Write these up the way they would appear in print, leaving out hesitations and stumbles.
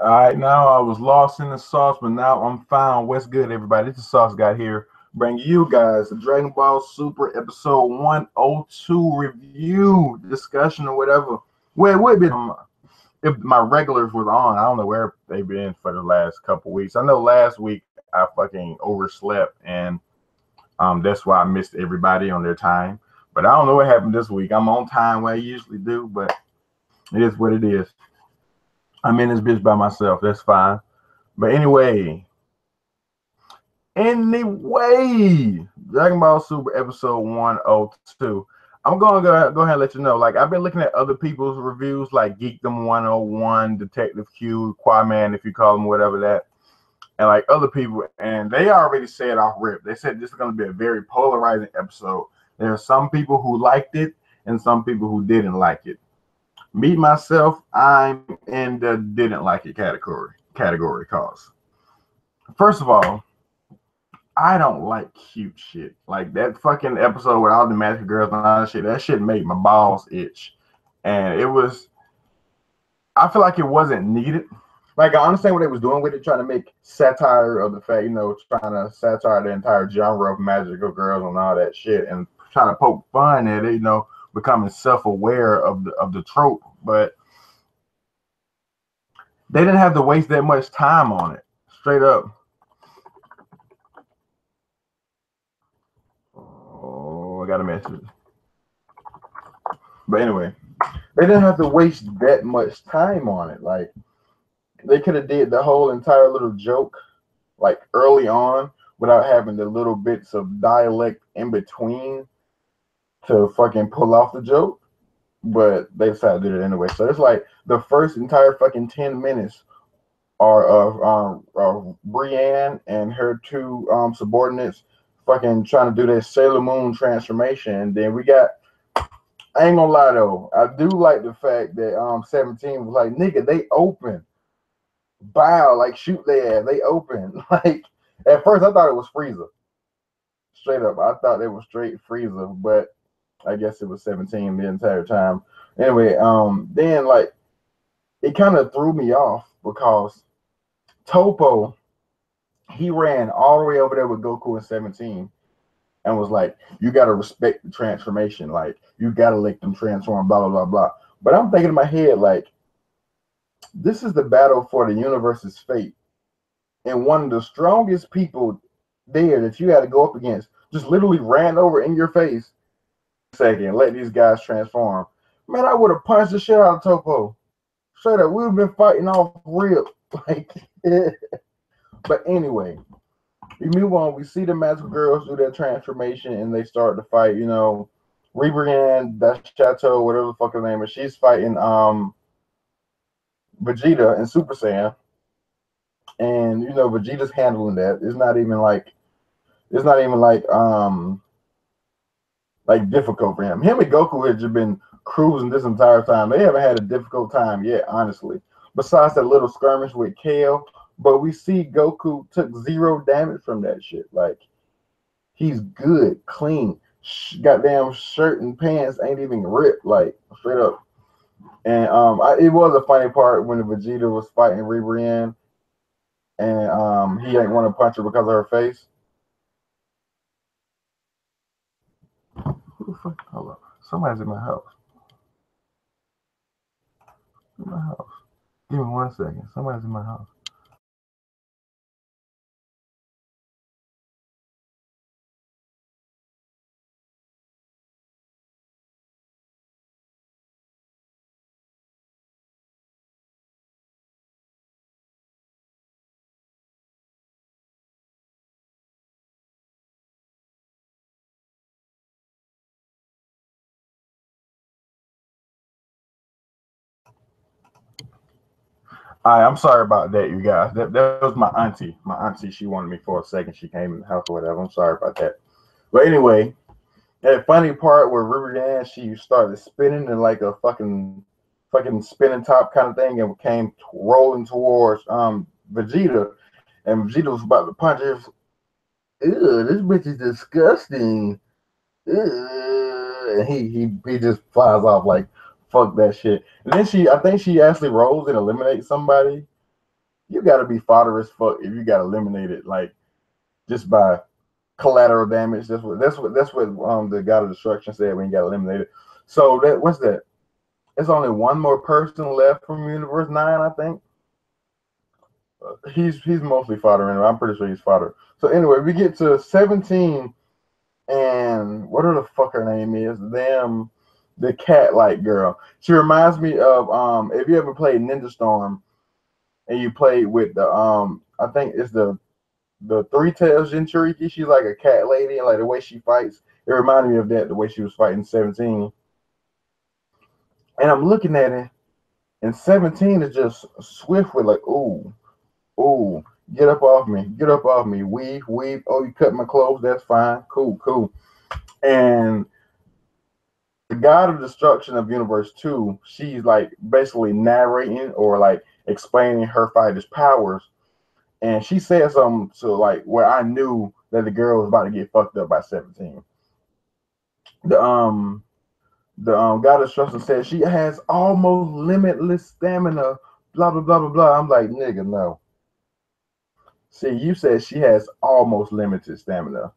All right, now I was lost in the sauce, but now I'm found. What's good, everybody? It's the Sauce Guy here, bringing you guys the Dragon Ball Super Episode 102 review, discussion, or whatever. Well, it would be if my regulars was on. I don't know where they've been for the last couple weeks. I know last week I fucking overslept, and that's why I missed everybody on their time. But I don't know what happened this week. I'm on time where I usually do, but it is what it is. I'm in this bitch by myself. That's fine. But anyway, Dragon Ball Super Episode 102. I'm going to go ahead and let you know. Like, I've been looking at other people's reviews, like Geekdom 101, Detective Q, Quaman, if you call them whatever that, and like other people, and they already said off rip. They said this is going to be a very polarizing episode. There are some people who liked it and some people who didn't like it. Me, myself, I'm in the didn't like it category cause. First of all, I don't like cute shit. Like that fucking episode with all the magic girls and all that shit, that shit made my balls itch. And I feel like it wasn't needed. Like, I understand what they was doing with it, trying to make satire of the fact, trying to satire the entire genre of magical girls and all that shit, and trying to poke fun at it, becoming self-aware of the trope, but they didn't have to waste that much time on it. Straight up. Oh, I got a message. But anyway, they didn't have to waste that much time on it. Like, they could have did the whole entire little joke like early on without having the little bits of dialect in between to fucking pull off the joke. But they decided to do it anyway. So it's like the first entire fucking 10 minutes are of Brienne and her two subordinates fucking trying to do that Sailor Moon transformation. And then we got, I ain't gonna lie though, I do like the fact that 17 was like, nigga, they open. Bow, like shoot their ass. They open. Like at first I thought it was Frieza. Straight up. I thought they were straight Frieza, but I guess it was 17 the entire time. Anyway, then like it kind of threw me off because Topo, he ran all the way over there with Goku in 17 and was like, you gotta respect the transformation, like you gotta let them transform, blah blah blah blah. But I'm thinking in my head, like, this is the battle for the universe's fate. And one of the strongest people there that you had to go up against just literally ran over in your face second, let these guys transform. Man, I would have punched the shit out of Topo. Straight up, we've been fighting off rip. Like, but anyway, we move on. We see the magical girls do their transformation and they start to fight. Ribrianne, that's Chateau, whatever the fuck her name is. She's fighting Vegeta and Super Saiyan, and Vegeta's handling that. It's not even like difficult for him. Him and Goku had just been cruising this entire time. They haven't had a difficult time yet, honestly. Besides that little skirmish with Kale, but we see Goku took 0 damage from that shit. Like, he's good, clean. Goddamn shirt and pants ain't even ripped. Like, straight up. And it was a funny part when Vegeta was fighting Ribrianne, and he ain't want to punch her because of her face. Who the fuck? Hold up. Somebody's in my house. In my house. Give me 1 second. Somebody's in my house. I'm sorry about that, you guys. That was my auntie. My auntie, she wanted me for a second. She came in the house or whatever. I'm sorry about that. But anyway, that funny part where Ribrianne, she started spinning in like a fucking spinning top kind of thing and came rolling towards Vegeta, and Vegeta was about to punch her. Ew, this bitch is disgusting. Ew. And he just flies off like, fuck that shit. And then I think she actually rolls and eliminates somebody. you gotta be fodder as fuck if you got eliminated like just by collateral damage. That's what the God of Destruction said when he got eliminated. So that what's that? It's only one more person left from Universe 9, I think. He's mostly fodder, and I'm pretty sure he's fodder. So anyway, we get to 17, and whatever the fuck her name is, the cat-like girl. She reminds me of if you ever played Ninja Storm and you played with the I think it's the Three Tails Jinchuriki. She's like a cat lady, and like the way she fights, it reminded me of that, the way she was fighting 17. And I'm looking at it, and 17 is just swift with like, ooh, ooh, get up off me, get up off me, weave, weave. Oh, you cut my clothes, that's fine, cool, cool. And the God of Destruction of Universe 2, she's like basically narrating or like explaining her fighter's powers. And she said something to like where I knew that the girl was about to get fucked up by 17. The God of Destruction said she has almost limitless stamina, blah blah blah blah blah. I'm like, nigga, no. See, you said she has almost limited stamina.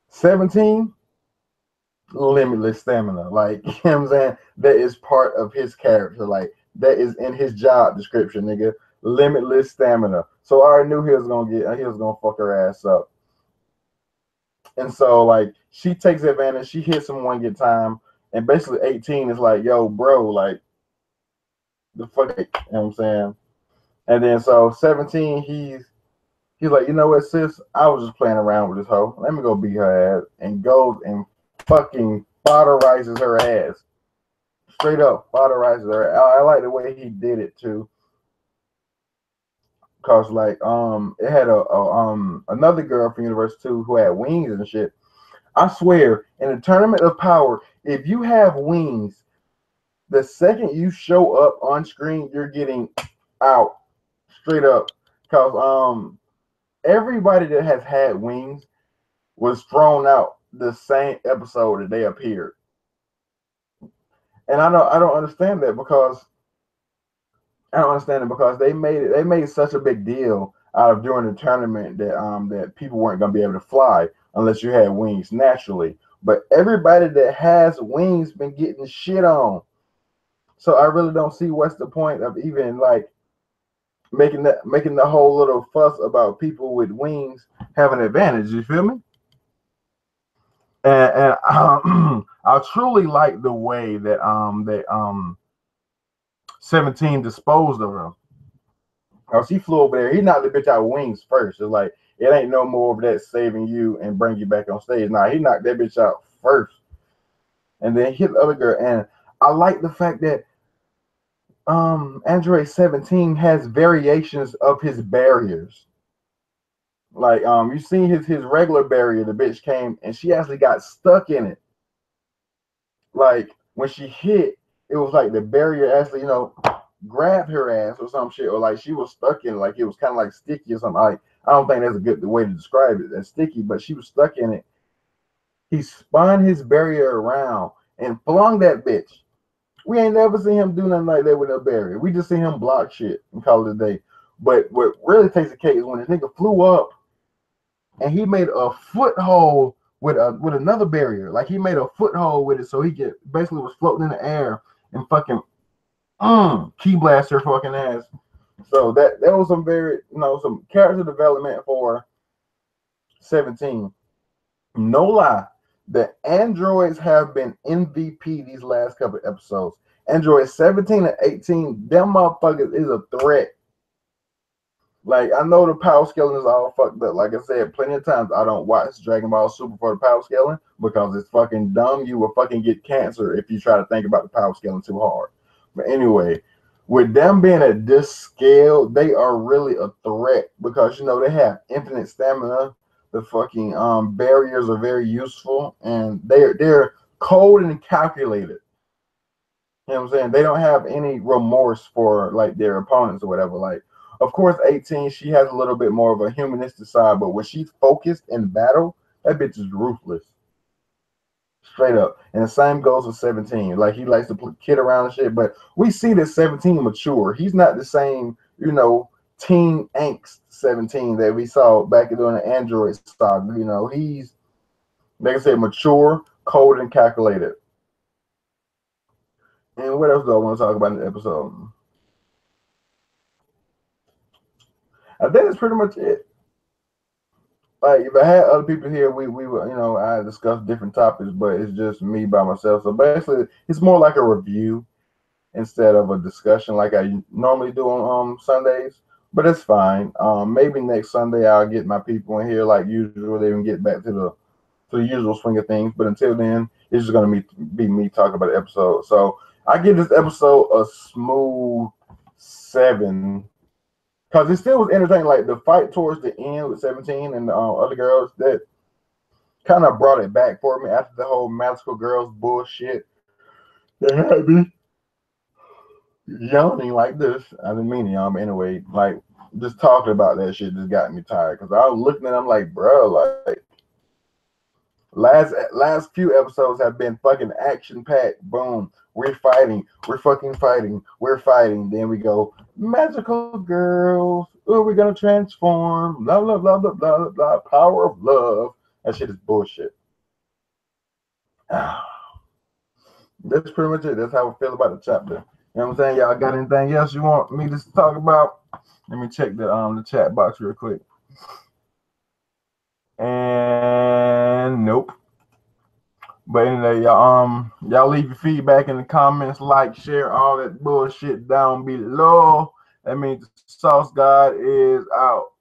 17, limitless stamina. Like, you know what I'm saying? That is part of his character. Like, that is in his job description, nigga. Limitless stamina. So I already knew he was gonna fuck her ass up. And so like she takes advantage, she hits him one good time, and basically 18 is like, yo, bro, like the fuck, you know what I'm saying? And then so 17, he's like, you know what, sis? I was just playing around with this hoe. Let me go beat her ass, and goes and fucking fodderizes her ass. Straight up fodderizes her. I like the way he did it too. Cause like it had another girl from Universe 2 who had wings and shit. I swear, in a tournament of power, if you have wings, the second you show up on screen, you're getting out straight up. Cause everybody that has had wings was thrown out the same episode that they appeared. And I don't understand that because they made such a big deal out of during the tournament that people weren't gonna be able to fly unless you had wings naturally. But everybody that has wings been getting shit on. So I really don't see what's the point of even like making the whole little fuss about people with wings having an advantage. You feel me? And I truly like the way that 17 disposed of him. Oh, she flew over there. He knocked the bitch out with wings first. It's like it ain't no more of that saving you and bring you back on stage. Nah, he knocked that bitch out first, and then hit the other girl. And I like the fact that Android 17 has variations of his barriers. Like you see his regular barrier, the bitch came and she actually got stuck in it. Like when she hit, it was like the barrier actually, grabbed her ass or some shit, or like she was stuck in it, like it was kind of like sticky or something. Like I don't think that's a good way to describe it as sticky, but she was stuck in it. He spun his barrier around and flung that bitch. We ain't never seen him do nothing like that with a barrier. We just see him block shit and call it a day. But what really takes the cake is when the nigga flew up and he made a foothold with another barrier. Like he made a foothold with it so he basically was floating in the air and fucking key blast her fucking ass. So that was some very some character development for 17. No lie, the androids have been MVP these last couple episodes. Android 17 and 18, them motherfuckers is a threat. Like I know the power scaling is all fucked up. Like I said plenty of times, I don't watch Dragon Ball Super for the power scaling because it's fucking dumb. You will fucking get cancer if you try to think about the power scaling too hard. But anyway, with them being at this scale, they are really a threat because they have infinite stamina. The fucking barriers are very useful, and they're cold and calculated. You know what I'm saying? They don't have any remorse for like their opponents or whatever. Like, of course, 18, she has a little bit more of a humanistic side, but when she's focused in battle, that bitch is ruthless. Straight up. And the same goes with 17. Like he likes to kid around and shit, but we see that 17 mature. He's not the same, teen angst 17 that we saw back during the Android saga. You know, he's, like I said, mature, cold, and calculated. And what else do I want to talk about in the episode? I think that's pretty much it. Like, if I had other people here, we would, you know, I discuss different topics, but it's just me by myself. So basically, it's more like a review instead of a discussion like I normally do on Sundays. But it's fine. Maybe next Sunday I'll get my people in here like usual. They can get back to the usual swing of things. But until then, it's just gonna be me talking about the episode. So I give this episode a smooth 7. Because it still was entertaining. Like the fight towards the end with 17 and the other girls, that kind of brought it back for me after the whole magical girls bullshit. They had me yawning like this. I didn't mean to yawn, but anyway, like just talking about that shit just got me tired. Because I was looking at them like, bro, like last few episodes have been fucking action packed. Boom, we're fighting, we're fucking fighting, we're fighting. Then we go magical girls. Oh, we're gonna transform. Blah blah blah blah blah blah. Blah. Power of love. That shit is bullshit. That's pretty much it. That's how I feel about the chapter. You know what I'm saying? Y'all got anything else you want me to talk about? Let me check the chat box real quick. And nope. But anyway, y'all leave your feedback in the comments, like, share, all that bullshit down below. That means the Sauce God is out.